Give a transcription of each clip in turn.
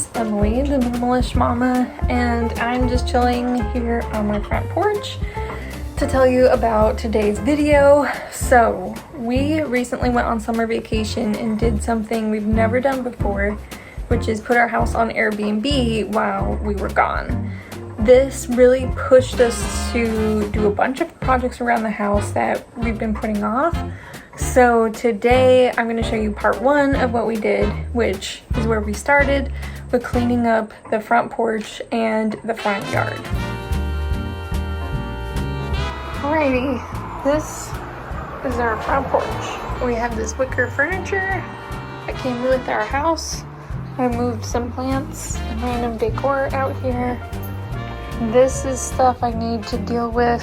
it's Emily, the Minimalist Mama, and I'm just chilling here on my front porch to tell you about today's video. So, we recently went on summer vacation and did something we've never done before, which is put our house on Airbnb while we were gone. This really pushed us to do a bunch of projects around the house that we've been putting off. So today I'm going to show you part one of what we did, which is where we started with cleaning up the front porch and the front yard. Alrighty, this is our front porch. We have this wicker furniture that came with our house. I moved some plants and random decor out here. This is stuff I need to deal with.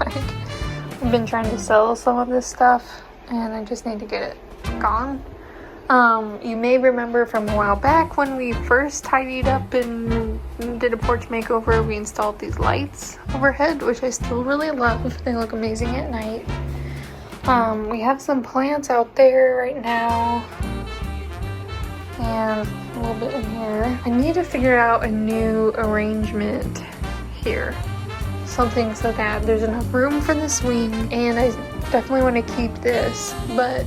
Like, I've been trying to sell some of this stuff and I just need to get it gone. You may remember from a while back when we first tidied up and did a porch makeover, we installed these lights overhead, which I still really love. They look amazing at night. We have some plants out there right now and a little bit in here. I need to figure out a new arrangement here. Something so that there's enough room for the swing, and I definitely want to keep this, but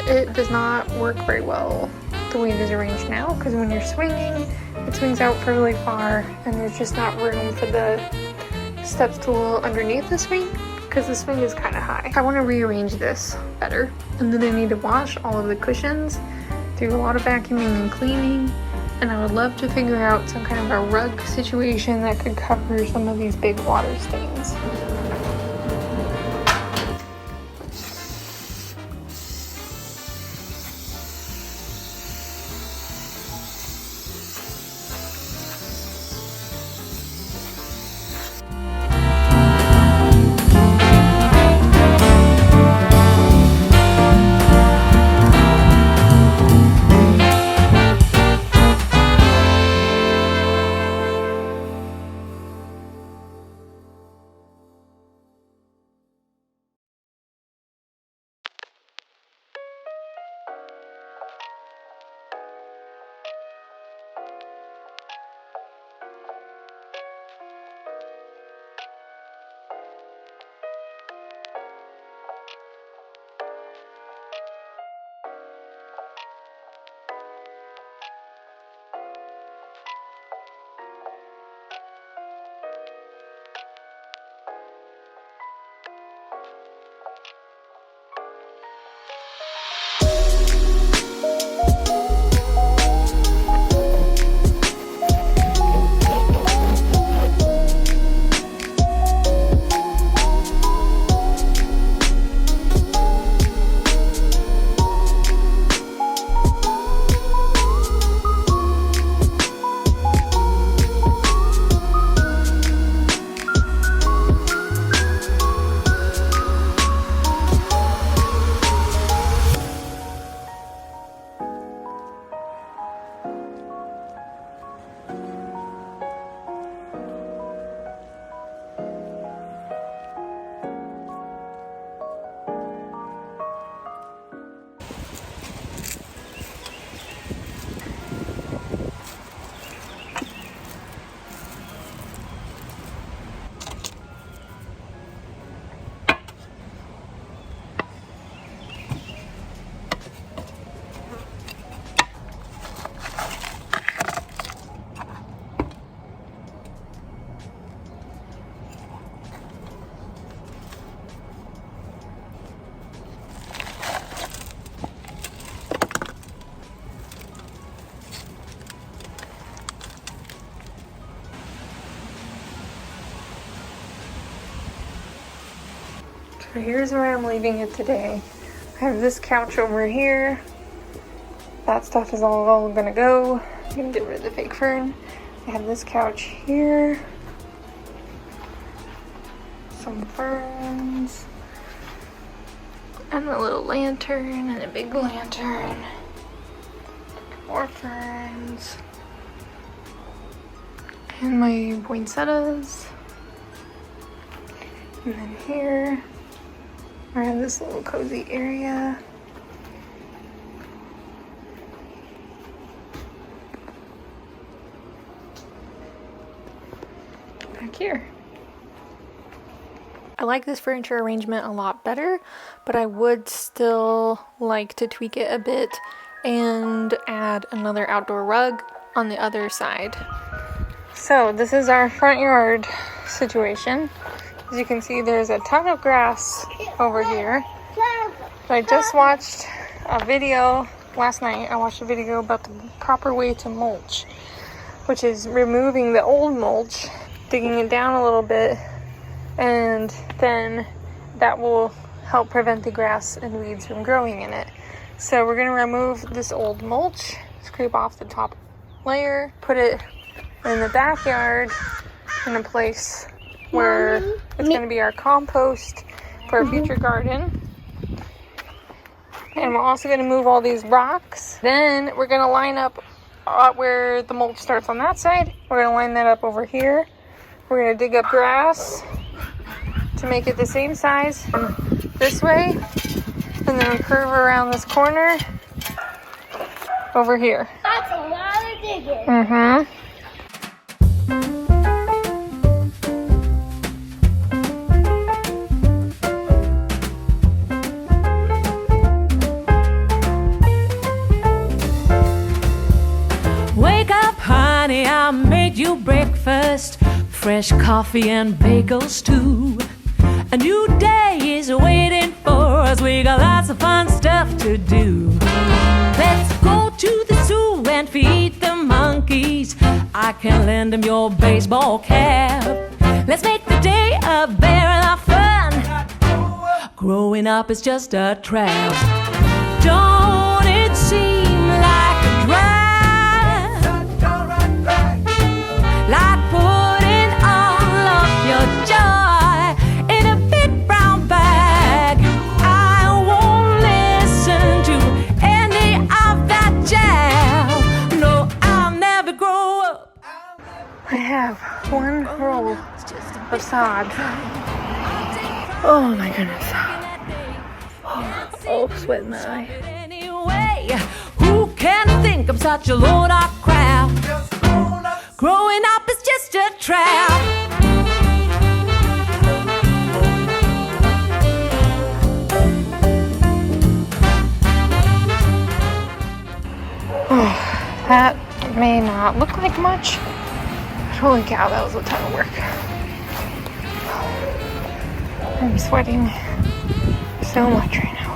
it does not work very well the way it is arranged now, because when you're swinging, it swings out fairly far and there's just not room for the step stool underneath the swing because the swing is kind of high. I want to rearrange this better, and then I need to wash all of the cushions, do a lot of vacuuming and cleaning, and I would love to figure out some kind of a rug situation that could cover some of these big water stains. So here's where I'm leaving it today. I have this couch over here. That stuff is all gonna go. I'm gonna get rid of the fake fern. I have this couch here. Some ferns. And a little lantern and a big lantern. More ferns. And my poinsettias. And then here, I have this little cozy area. here. I like this furniture arrangement a lot better, but I would still like to tweak it a bit and add another outdoor rug on the other side. So this is our front yard situation. As you can see, there's a ton of grass over here. But I just watched a video last night. I watched a video about the proper way to mulch, which is removing the old mulch, digging it down a little bit, and then that will help prevent the grass and weeds from growing in it. So we're gonna remove this old mulch, scrape off the top layer, put it in the backyard in a place where it's gonna be our compost for a future garden. And we're also gonna move all these rocks. Then we're gonna line up where the mulch starts on that side. We're gonna line that up over here. We're gonna dig up grass to make it the same size this way, and then curve around this corner over here. That's a lot of digging. Mm-hmm. Wake up, honey, I made you breakfast. Fresh coffee and bagels too. A new day is waiting for us. We got lots of fun stuff to do. Let's go to the zoo and feed the monkeys. I can lend them your baseball cap. Let's make the day a barrel of fun. Growing up is just a trap. Don't it seem like a drag? Like putting all of your joy in a big brown bag. I won't listen to any of that jazz. No, I'll never grow up. I have one roll of sod. Oh my goodness. Oh, sweat in my eye. Anyway, who can think I'm such a load of crap? Growing up is just a trap. That may not look like much, but holy cow, that was a ton of work. I'm sweating so much right now.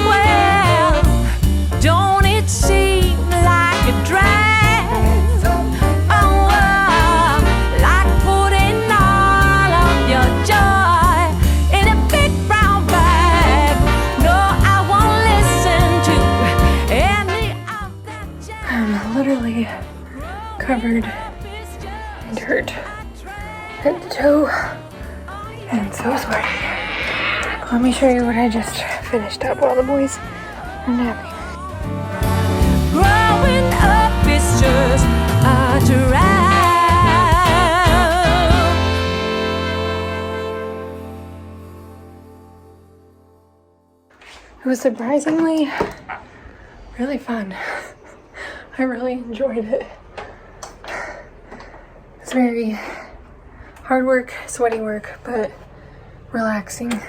Well, don't it seem like a drag? Oh, like putting all of your joy in a big brown bag. No, I won't listen to any of that jazz. I'm literally covered in dirt head to toe and so sweaty. Let me show you what I just finished up while the boys are napping. Growing up is just a drag. It was surprisingly really fun. I really enjoyed it. It's very hard work, sweaty work, but relaxing.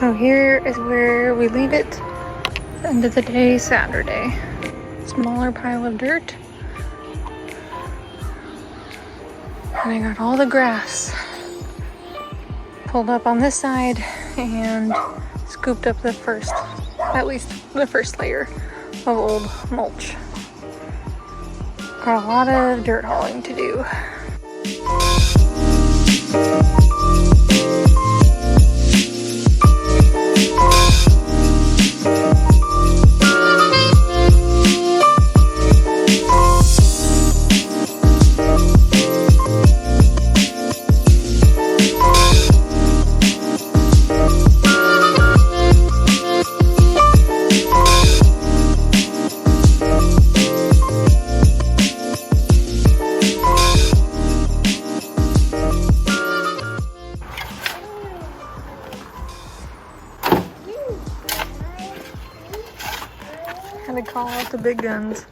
So here is where we leave it. End of the day, Saturday. Smaller pile of dirt. And I got all the grass pulled up on this side and scooped up at least the first layer of old mulch. Got a lot of dirt hauling to do. Had to call out the big guns.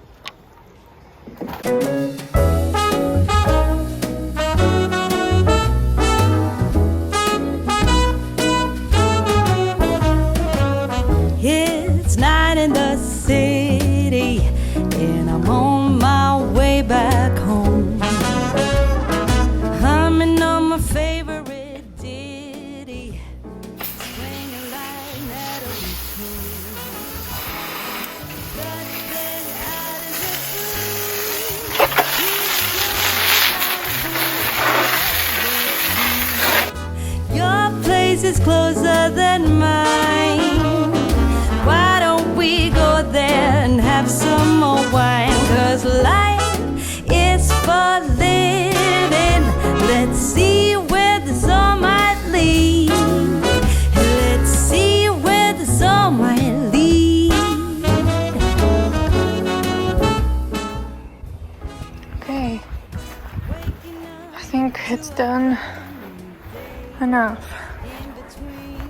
It's night in the city, and I'm on my way back home. Humming on my favorite ditty, swinging like Natalie Cole. Your place is closer than mine. Why don't we go there and have some more wine? 'Cause life is for living. Let's see where this all might lead. Let's see where this all might lead. Okay. I think it's done enough.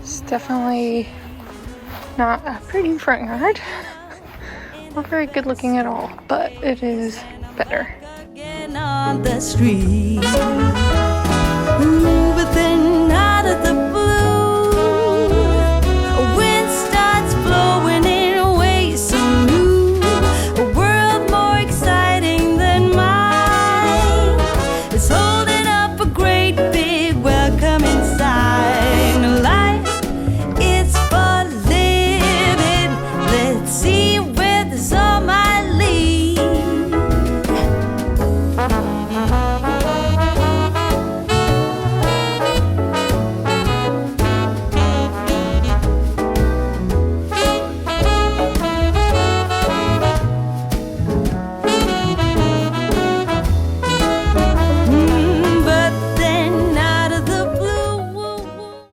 It's definitely not a pretty front yard. Not very good looking at all, but it is better. Again on the street. Ooh.